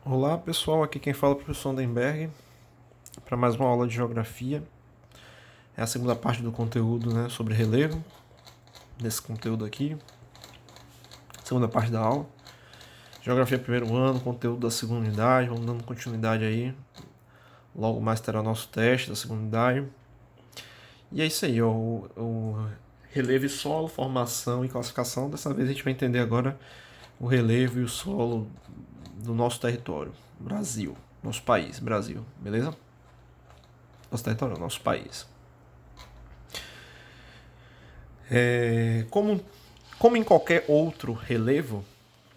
Olá pessoal, aqui quem fala é o professor Sondenberg para mais uma aula de geografia. É a segunda parte do conteúdo, sobre relevo, desse conteúdo aqui, segunda parte da aula. Geografia primeiro ano, conteúdo da segunda unidade, vamos dando continuidade aí. Logo mais terá nosso teste da segunda unidade. E é isso aí, ó, o relevo e solo, formação e classificação. Dessa vez a gente vai entender agora o relevo e o solo do nosso território, Brasil, nosso país, Brasil, beleza? Nosso território, nosso país. Como em qualquer outro relevo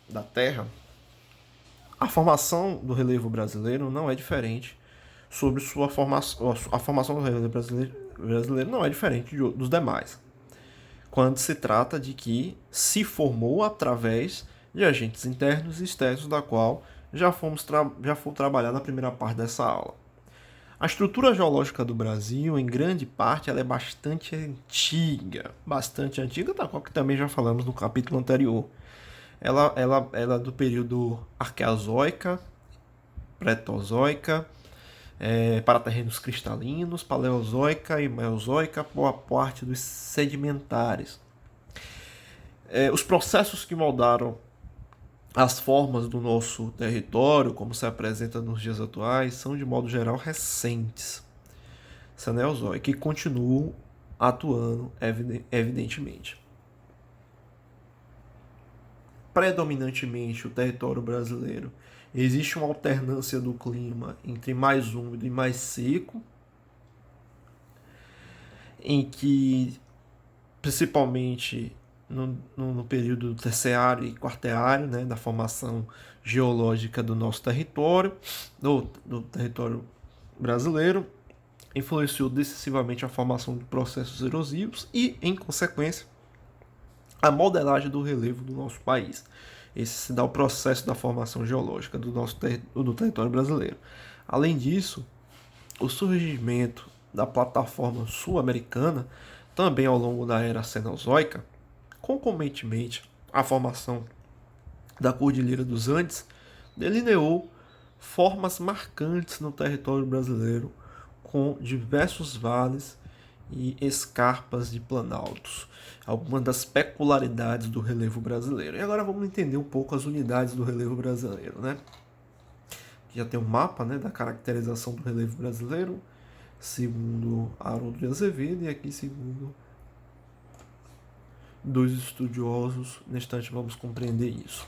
da Terra, a formação do relevo brasileiro não é diferente sobre sua formação. A formação do relevo brasileiro não é diferente dos demais, quando se trata de que se formou através de agentes internos e externos, da qual já foi trabalhar na primeira parte dessa aula. A estrutura geológica do Brasil, em grande parte, ela é bastante antiga, da qual que também já falamos no capítulo anterior. Ela é do período Arqueozoica, Pré-Tozoica, para terrenos cristalinos, Paleozoica e Mesozoica, boa parte dos sedimentares. Os processos que moldaram as formas do nosso território, como se apresenta nos dias atuais, são de modo geral recentes, Cenozoica, e continuam atuando evidentemente. Predominantemente o território brasileiro existe uma alternância do clima entre mais úmido e mais seco, em que principalmente no período terciário e quarteário, da formação geológica do nosso território, do território brasileiro, influenciou decisivamente a formação de processos erosivos e, em consequência, a modelagem do relevo do nosso país. Esse se dá o processo da formação geológica do território brasileiro. Além disso, o surgimento da plataforma sul-americana, também ao longo da era Cenozoica, concomitantemente à formação da Cordilheira dos Andes, delineou formas marcantes no território brasileiro, com diversos vales e escarpas de planaltos, algumas das peculiaridades do relevo brasileiro. E agora vamos entender um pouco as unidades do relevo brasileiro, Já tem um mapa, da caracterização do relevo brasileiro, segundo Haroldo de Azevedo, e aqui segundo dois estudiosos. Neste instante vamos compreender isso.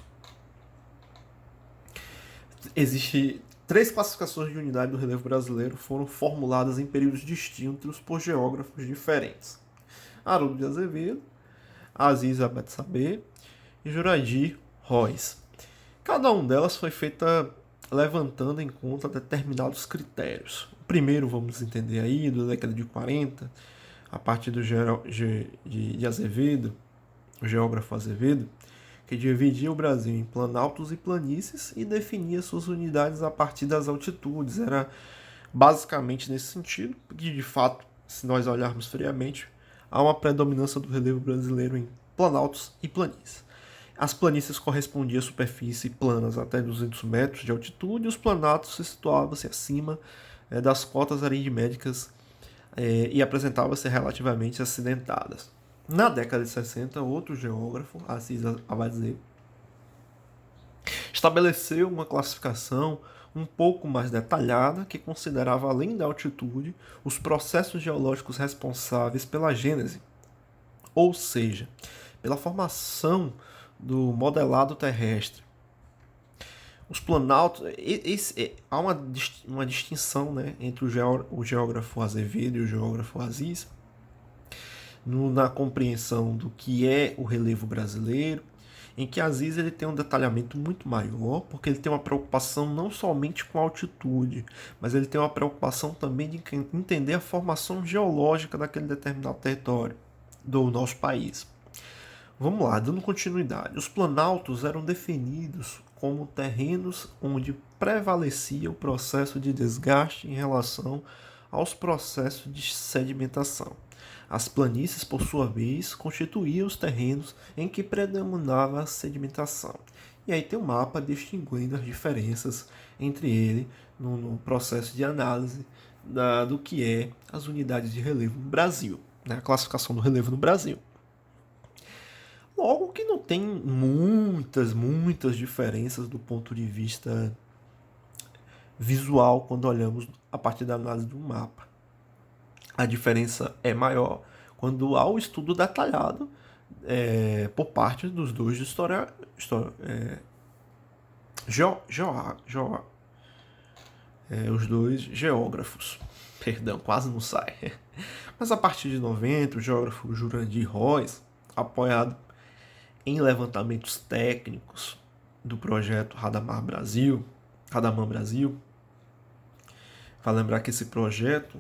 Existem três classificações de unidade do relevo brasileiro, foram formuladas em períodos distintos por geógrafos diferentes. Haroldo de Azevedo, Aziz Abed Sabé e Juradir Rois. Cada uma delas foi feita levantando em conta determinados critérios. O primeiro, vamos entender aí, da década de 40, a partir de Azevedo, o geógrafo Azevedo, que dividia o Brasil em planaltos e planícies e definia suas unidades a partir das altitudes. Era basicamente nesse sentido, que de fato, se nós olharmos friamente, há uma predominância do relevo brasileiro em planaltos e planícies. As planícies correspondiam a superfície planas até 200 metros de altitude, e os planaltos se situavam-se acima das cotas aritméticas e apresentavam-se relativamente acidentadas. Na década de 60, outro geógrafo, Aziz Abadzé, estabeleceu uma classificação um pouco mais detalhada que considerava, além da altitude, os processos geológicos responsáveis pela gênese, ou seja, pela formação do modelado terrestre. Os planaltos, há uma distinção entre o geógrafo Azevedo e o geógrafo Aziz na compreensão do que é o relevo brasileiro, em que Aziz ele tem um detalhamento muito maior, porque ele tem uma preocupação não somente com a altitude, mas ele tem uma preocupação também de entender a formação geológica daquele determinado território do nosso país. Vamos lá, dando continuidade. Os planaltos eram definidos como terrenos onde prevalecia o processo de desgaste em relação aos processos de sedimentação. As planícies, por sua vez, constituíam os terrenos em que predominava a sedimentação. E aí tem um mapa distinguindo as diferenças entre ele no processo de análise do que é as unidades de relevo no Brasil, né? A classificação do relevo no Brasil. Logo que não tem muitas diferenças do ponto de vista visual quando olhamos a partir da análise do mapa. A diferença é maior quando há o estudo detalhado por parte dos dois os dois geógrafos. Perdão, quase não sai. Mas a partir de 90, o geógrafo Jurandir Roys, apoiado em levantamentos técnicos do projeto Radamar Brasil, vai lembrar que esse projeto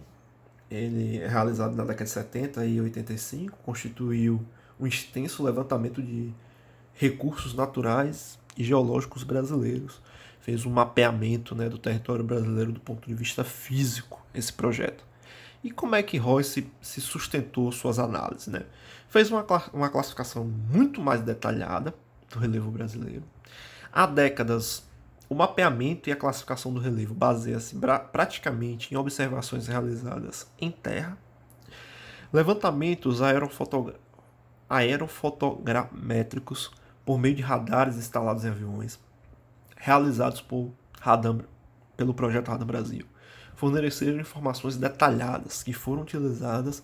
ele é realizado na década de 70 e 85, constituiu um extenso levantamento de recursos naturais e geológicos brasileiros. Fez um mapeamento, né, do território brasileiro do ponto de vista físico, esse projeto. E como é que Royce se sustentou suas análises? Né? Fez uma classificação muito mais detalhada do relevo brasileiro. Há décadas, o mapeamento e a classificação do relevo baseia-se praticamente em observações realizadas em terra, levantamentos aerofotogramétricos por meio de radares instalados em aviões, realizados pelo projeto Radar Brasil, forneceram informações detalhadas que foram utilizadas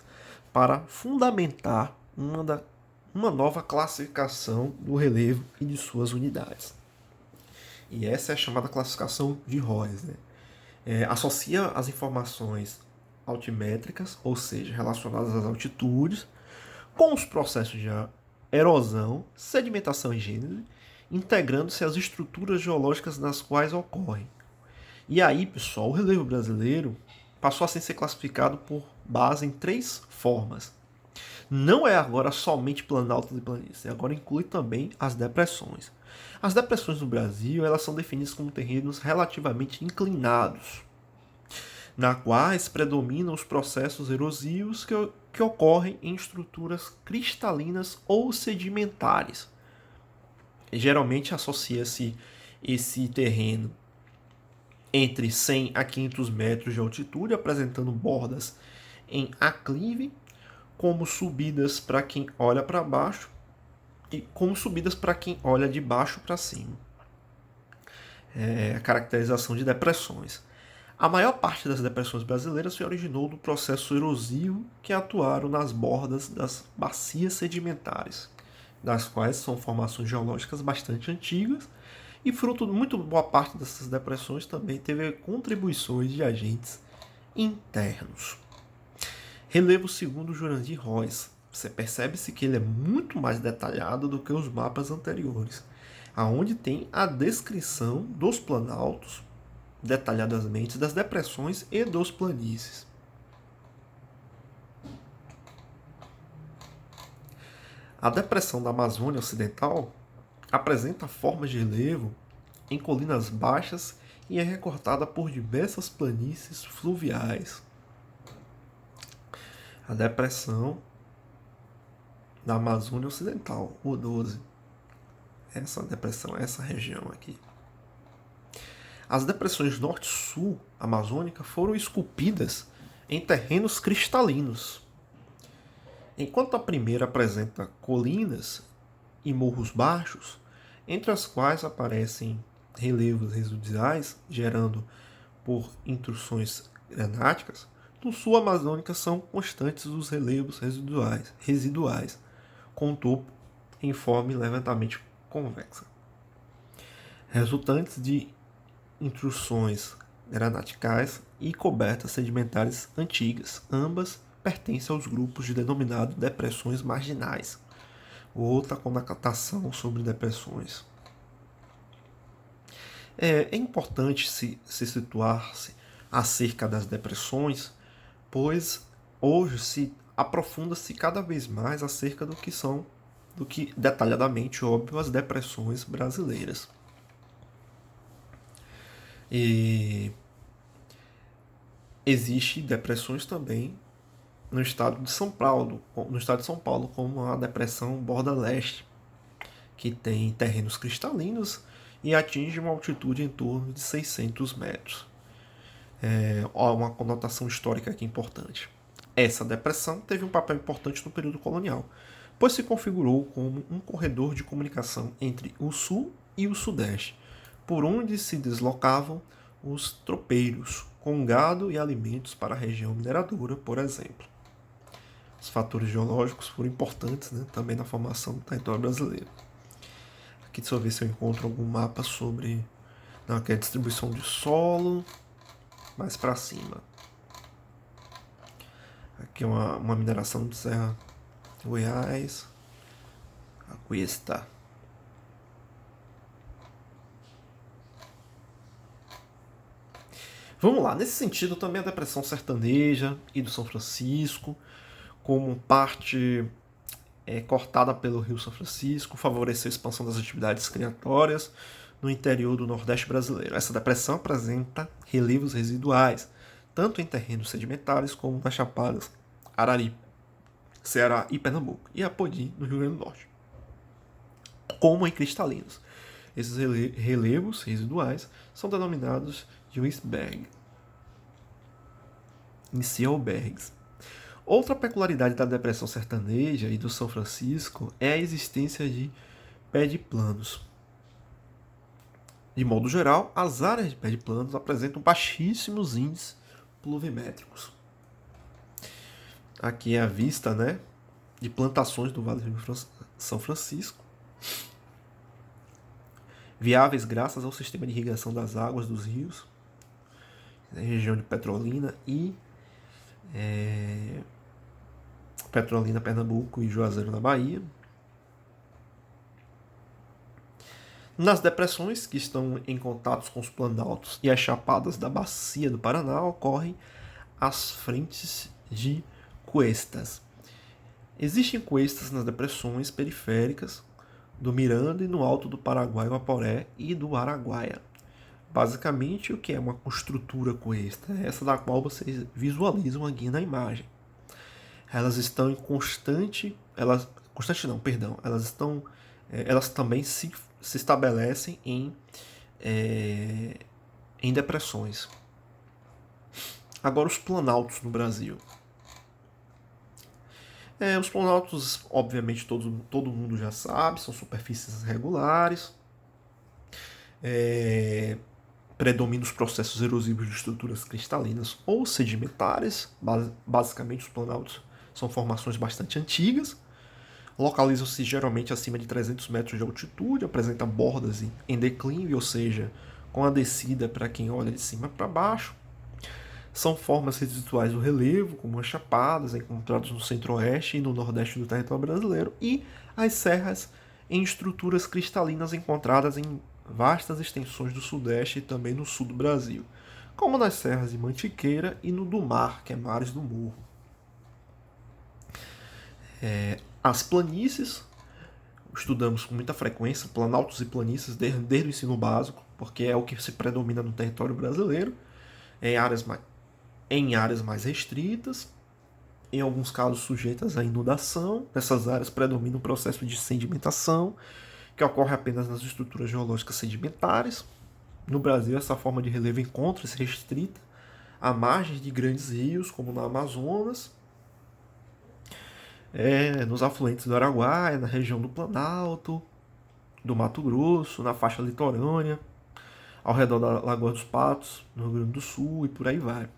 para fundamentar uma nova classificação do relevo e de suas unidades. E essa é a chamada classificação de Royce. Né? Associa as informações altimétricas, ou seja, relacionadas às altitudes, com os processos de erosão, sedimentação e gênese, integrando-se às estruturas geológicas nas quais ocorrem. E aí, pessoal, o relevo brasileiro passou a ser classificado por base em 3 formas. Não é agora somente planaltos e planícies, agora inclui também as depressões. As depressões no Brasil elas são definidas como terrenos relativamente inclinados, na quais predominam os processos erosivos que ocorrem em estruturas cristalinas ou sedimentares. Geralmente associa-se esse terreno entre 100 a 500 metros de altitude, apresentando bordas em aclive, como subidas para quem olha para baixo e como subidas para quem olha de baixo para cima. A caracterização de depressões. A maior parte das depressões brasileiras se originou do processo erosivo que atuaram nas bordas das bacias sedimentares, das quais são formações geológicas bastante antigas, e fruto de muito boa parte dessas depressões também teve contribuições de agentes internos. Relevo segundo Jurandir Roys. Você percebe-se que ele é muito mais detalhado do que os mapas anteriores, aonde tem a descrição dos planaltos, detalhadamente das depressões e dos planícies. A depressão da Amazônia Ocidental apresenta formas de relevo em colinas baixas e é recortada por diversas planícies fluviais. A depressão da Amazônia Ocidental, o 12. Essa depressão, essa região aqui. As depressões norte-sul amazônica foram esculpidas em terrenos cristalinos. Enquanto a primeira apresenta colinas e morros baixos, entre as quais aparecem relevos residuais, gerando por intrusões granáticas, no sul amazônica são constantes os relevos residuais com o topo em forma levemente convexa, resultantes de intrusões granaticais e cobertas sedimentares antigas. Ambas pertencem aos grupos denominados depressões marginais. Outra constatação sobre depressões. É importante se situar-se acerca das depressões, pois hoje se aprofunda-se cada vez mais acerca do que detalhadamente, óbvio, as depressões brasileiras. E existem depressões também no estado de São Paulo, como a depressão Borda Leste, que tem terrenos cristalinos e atinge uma altitude em torno de 600 metros. Uma conotação histórica aqui importante. Essa depressão teve um papel importante no período colonial, pois se configurou como um corredor de comunicação entre o sul e o sudeste, por onde se deslocavam os tropeiros, com gado e alimentos para a região mineradora, por exemplo. Os fatores geológicos foram importantes, né, também na formação do território brasileiro. Aqui deixa eu ver se eu encontro algum mapa sobre aqui é a distribuição de solo, mais para cima. Aqui é uma mineração de Serra Goiás. Aqui está. Vamos lá, nesse sentido também a depressão sertaneja e do São Francisco, como parte cortada pelo Rio São Francisco, favoreceu a expansão das atividades criatórias no interior do Nordeste brasileiro. Essa depressão apresenta relevos residuais, tanto em terrenos sedimentares como nas chapadas Araripe, Ceará e Pernambuco, e Apodi, no Rio Grande do Norte, como em cristalinos. Esses relevos residuais são denominados de iceberg, Inicialbergs. Outra peculiaridade da depressão sertaneja e do São Francisco é a existência de pé-de-planos. De modo geral, as áreas de pé-de-planos apresentam baixíssimos índices pluviométricos. Aqui é a vista, né, de plantações do Vale do Rio São Francisco, viáveis graças ao sistema de irrigação das águas dos rios, na região de Petrolina e Petrolina, Pernambuco e Juazeiro, na Bahia. Nas depressões, que estão em contato com os planaltos e as chapadas da bacia do Paraná, ocorrem as frentes de cuestas. Existem cuestas nas depressões periféricas do Miranda e no alto do Paraguai-Guaporé e do Araguaia. Basicamente, o que é uma estrutura cuesta? É essa da qual vocês visualizam aqui na imagem. Elas estão em elas também se estabelecem em depressões. Agora, os planaltos no Brasil. Os planaltos, obviamente, todo mundo já sabe, são superfícies regulares. Predominam os processos erosivos de estruturas cristalinas ou sedimentares. Basicamente, os planaltos são formações bastante antigas. Localizam-se geralmente acima de 300 metros de altitude, apresentam bordas em declínio, ou seja, com a descida para quem olha de cima para baixo. São formas residuais do relevo, como as chapadas, encontradas no centro-oeste e no nordeste do território brasileiro, e as serras em estruturas cristalinas encontradas em vastas extensões do sudeste e também no sul do Brasil, como nas serras de Mantiqueira e no do Mar, que é Mares do Morro. As planícies, estudamos com muita frequência, planaltos e planícies desde o ensino básico, porque é o que se predomina no território brasileiro, em áreas mais restritas, em alguns casos sujeitas à inundação. Nessas áreas predomina o processo de sedimentação, que ocorre apenas nas estruturas geológicas sedimentares. No Brasil, essa forma de relevo encontra-se restrita à margem de grandes rios, como no Amazonas, nos afluentes do Araguaia, na região do Planalto, do Mato Grosso, na faixa litorânea, ao redor da Lagoa dos Patos, no Rio Grande do Sul e por aí vai.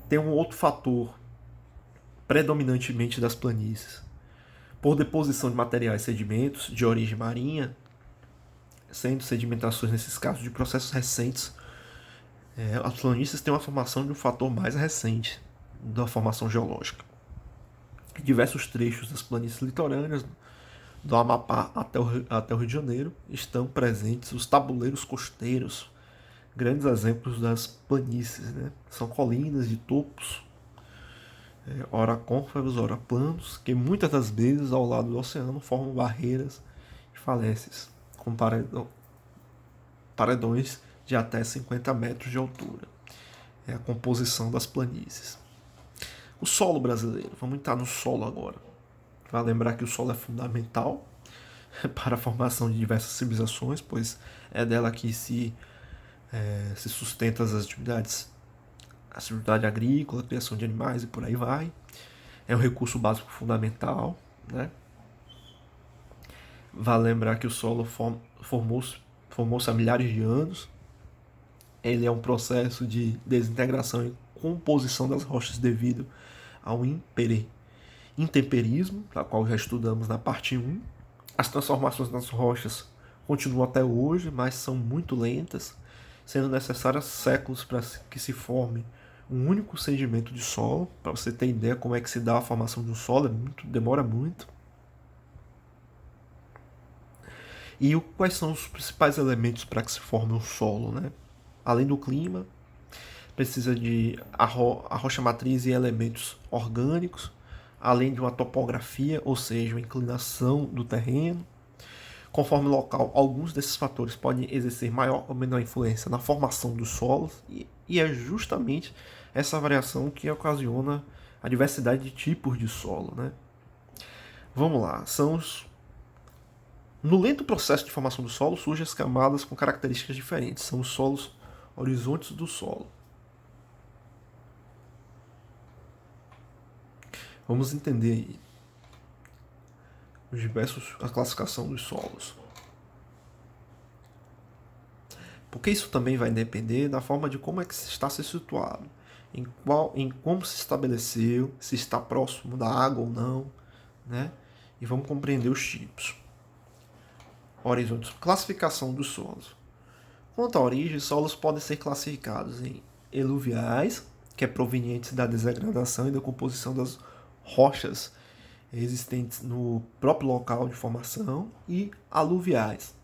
Tem um outro fator predominantemente das planícies. Por deposição de materiais sedimentos de origem marinha, sendo sedimentações nesses casos de processos recentes, as planícies têm uma formação de um fator mais recente da formação geológica. Em diversos trechos das planícies litorâneas, do Amapá até o Rio de Janeiro, estão presentes os tabuleiros costeiros, grandes exemplos das planícies, né? São colinas de topos, ora côncavos, ora planos, que muitas das vezes ao lado do oceano formam barreiras e falésias, com paredões de até 50 metros de altura. É a composição das planícies. O solo brasileiro, vamos entrar no solo agora. Vale lembrar que o solo é fundamental para a formação de diversas civilizações, pois é dela que se sustenta as atividades, a atividade agrícola, a criação de animais e por aí vai. É um recurso básico fundamental, né? Vale lembrar que o solo formou-se há milhares de anos. Ele é um processo de desintegração e composição das rochas devido ao intemperismo, da qual já estudamos na parte 1. As transformações das rochas continuam até hoje, mas são muito lentas, sendo necessários séculos para que se forme um único sedimento de solo. Para você ter ideia como é que se dá a formação de um solo, demora muito. E quais são os principais elementos para que se forme um solo, né? Além do clima, precisa de a rocha matriz e elementos orgânicos, além de uma topografia, ou seja, uma inclinação do terreno. Conforme o local, alguns desses fatores podem exercer maior ou menor influência na formação dos solos, e é justamente essa variação que ocasiona a diversidade de tipos de solo, né? Vamos lá, no lento processo de formação do solo surgem as camadas com características diferentes, são os solos horizontes do solo. Vamos entender aí a classificação dos solos. Porque isso também vai depender da forma de como é que está se situado, em como se estabeleceu, se está próximo da água ou não, né? E vamos compreender os tipos. Horizontes. Classificação dos solos. Quanto à origem, solos podem ser classificados em eluviais, que é provenientes da degradação e da composição das rochas existentes no próprio local de formação, e aluviais,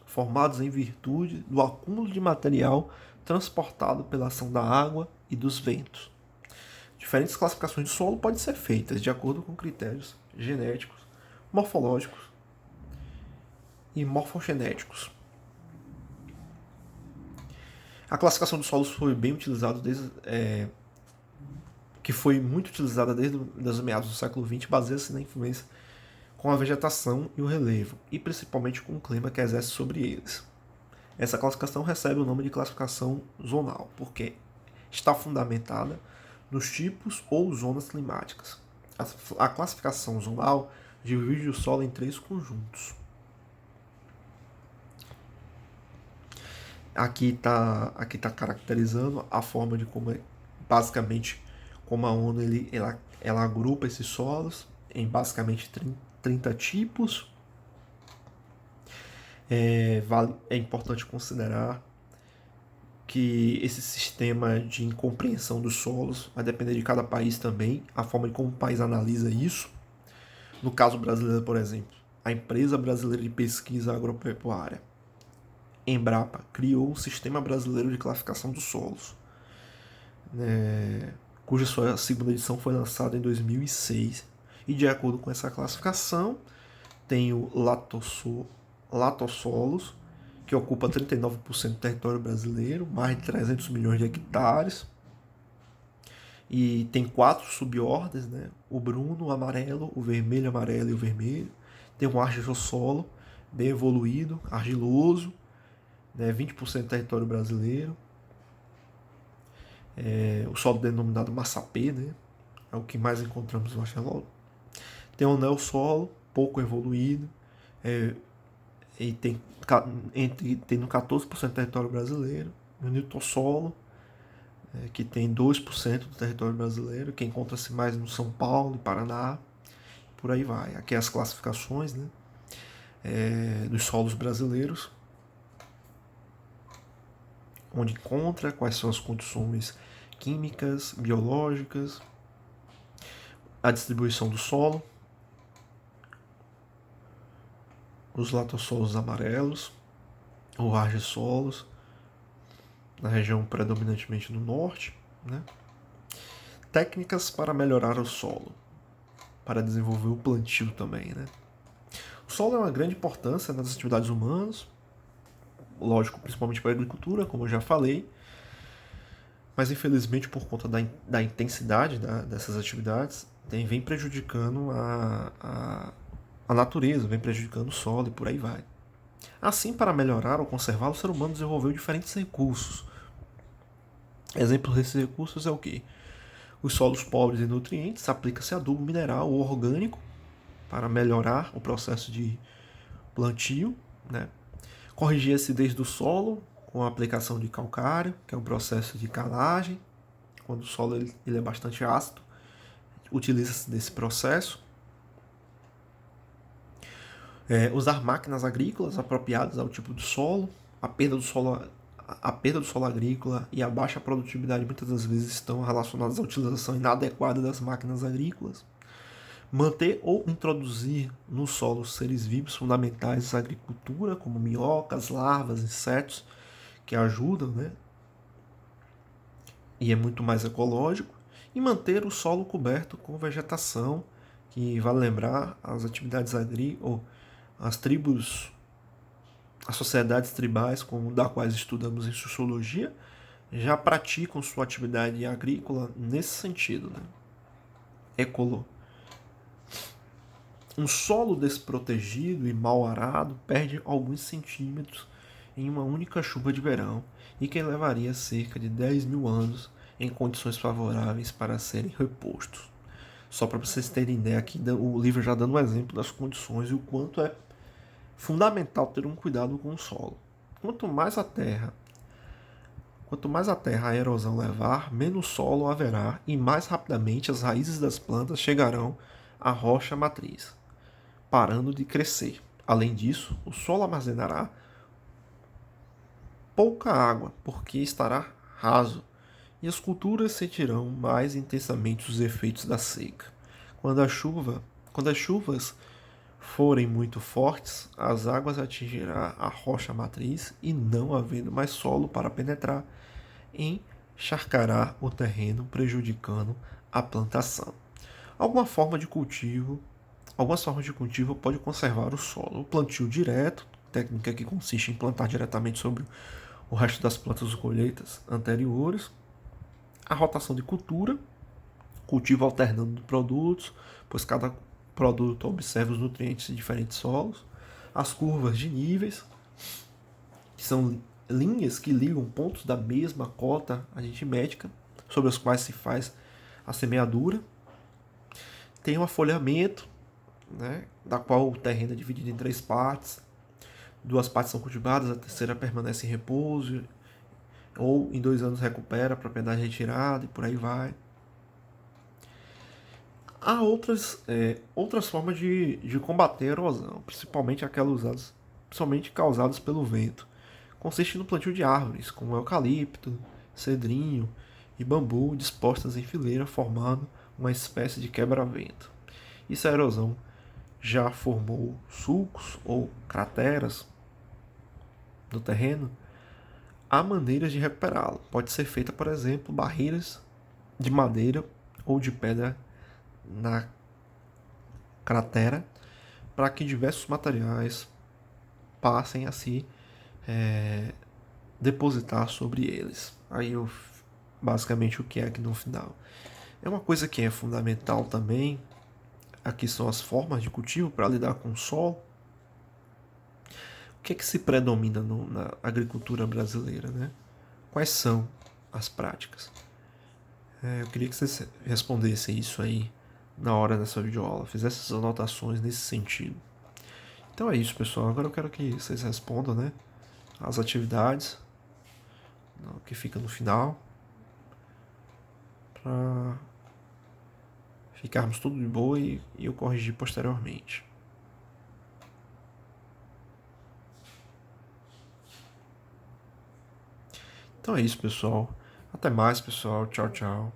formados em virtude do acúmulo de material transportado pela ação da água e dos ventos. Diferentes classificações de solo podem ser feitas de acordo com critérios genéticos, morfológicos e morfogenéticos. A classificação dos solos foi bem utilizada que foi muito utilizada desde os meados do século XX, baseia-se na influência com a vegetação e o relevo, e principalmente com o clima que exerce sobre eles. Essa classificação recebe o nome de classificação zonal, porque está fundamentada nos tipos ou zonas climáticas. A classificação zonal divide o solo em 3 conjuntos. Aqui está caracterizando a forma de como basicamente como a ONU ela agrupa esses solos em basicamente 30 tipos. É importante considerar que esse sistema de incompreensão dos solos vai depender de cada país também, a forma de como o país analisa isso. No caso brasileiro, por exemplo, a Empresa Brasileira de Pesquisa Agropecuária, Embrapa, criou um sistema brasileiro de classificação dos solos, cuja sua segunda edição foi lançada em 2006. E de acordo com essa classificação, tem o Latossolos, que ocupa 39% do território brasileiro, mais de 300 milhões de hectares. E tem 4 subordens, né? O bruno, o amarelo, o vermelho, amarelo e o vermelho. Tem um argilossolo, bem evoluído, argiloso, né? 20% do território brasileiro. O solo denominado massapê, né? É o que mais encontramos no argiloso. Tem o neossolo, pouco evoluído, e tem no 14% do território brasileiro. O nitossolo, que tem 2% do território brasileiro, que encontra-se mais no São Paulo e Paraná, por aí vai. Aqui as classificações, né, dos solos brasileiros, onde encontra, quais são as condições químicas, biológicas, a distribuição do solo, os latossolos amarelos, ou argissolos, na região predominantemente no norte, né? Técnicas para melhorar o solo, para desenvolver o plantio também, né? O solo é uma grande importância nas atividades humanas, lógico, principalmente para a agricultura, como eu já falei, mas infelizmente por conta da intensidade dessas atividades, vem prejudicando a natureza, vem prejudicando o solo e por aí vai. Assim, para melhorar ou conservar, o ser humano desenvolveu diferentes recursos. Exemplo desses recursos é o quê? Os solos pobres em nutrientes, aplica-se adubo mineral ou orgânico para melhorar o processo de plantio, né? Corrigir a acidez do solo com a aplicação de calcário, que é um processo de calagem, quando o solo ele é bastante ácido, utiliza-se desse processo. Usar máquinas agrícolas apropriadas ao tipo de solo, a perda do solo, a perda do solo agrícola e a baixa produtividade muitas das vezes estão relacionadas à utilização inadequada das máquinas agrícolas. Manter ou introduzir no solo seres vivos fundamentais da agricultura, como minhocas, larvas, insetos, que ajudam, né? E é muito mais ecológico. E manter o solo coberto com vegetação, que vale lembrar, as atividades agrícolas, as tribos, as sociedades tribais, como da quais estudamos em sociologia, já praticam sua atividade agrícola nesse sentido, né? Ecolo. Um solo desprotegido e mal arado perde alguns centímetros em uma única chuva de verão e que levaria cerca de 10 mil anos em condições favoráveis para serem repostos. Só para vocês terem ideia aqui, o livro já dando um exemplo das condições e o quanto é fundamental ter um cuidado com o solo. Quanto mais a terra a erosão levar, menos solo haverá e mais rapidamente as raízes das plantas chegarão à rocha matriz, parando de crescer. Além disso, o solo armazenará pouca água, porque estará raso, e as culturas sentirão mais intensamente os efeitos da seca. Quando as chuvas forem muito fortes, as águas atingirão a rocha matriz e, não havendo mais solo para penetrar, encharcará o terreno, prejudicando a plantação. Algumas formas de cultivo podem conservar o solo. O plantio direto, técnica que consiste em plantar diretamente sobre o resto das plantas ou colheitas anteriores. A rotação de cultura, cultivo alternando de produtos, pois cada produto observa os nutrientes de diferentes solos. As curvas de níveis, que são linhas que ligam pontos da mesma cota aritmética, sobre as quais se faz a semeadura. Tem o afoliamento, né, da qual o terreno é dividido em 3 partes. 2 partes são cultivadas, a terceira permanece em repouso, ou em 2 anos recupera a propriedade retirada e por aí vai. Há outras formas de combater a erosão, principalmente aquelas usadas, principalmente causadas pelo vento. Consiste no plantio de árvores, como eucalipto, cedrinho e bambu, dispostas em fileira, formando uma espécie de quebra-vento. E se a erosão já formou sulcos ou crateras no terreno, há maneiras de recuperá-lo. Pode ser feita, por exemplo, barreiras de madeira ou de pedra na cratera para que diversos materiais passem a se depositar sobre eles. Aí basicamente o que é aqui no final. É uma coisa que é fundamental também. Aqui são as formas de cultivo para lidar com o solo. O que é que se predomina na agricultura brasileira, né? Quais são as práticas? Eu queria que vocês respondessem isso aí na hora dessa videoaula, fizessem essas anotações nesse sentido. Então é isso, pessoal. Agora eu quero que vocês respondam, né, as atividades que fica no final, para ficarmos tudo de boa e eu corrigir posteriormente. Então é isso, pessoal. Até mais, pessoal. Tchau, tchau.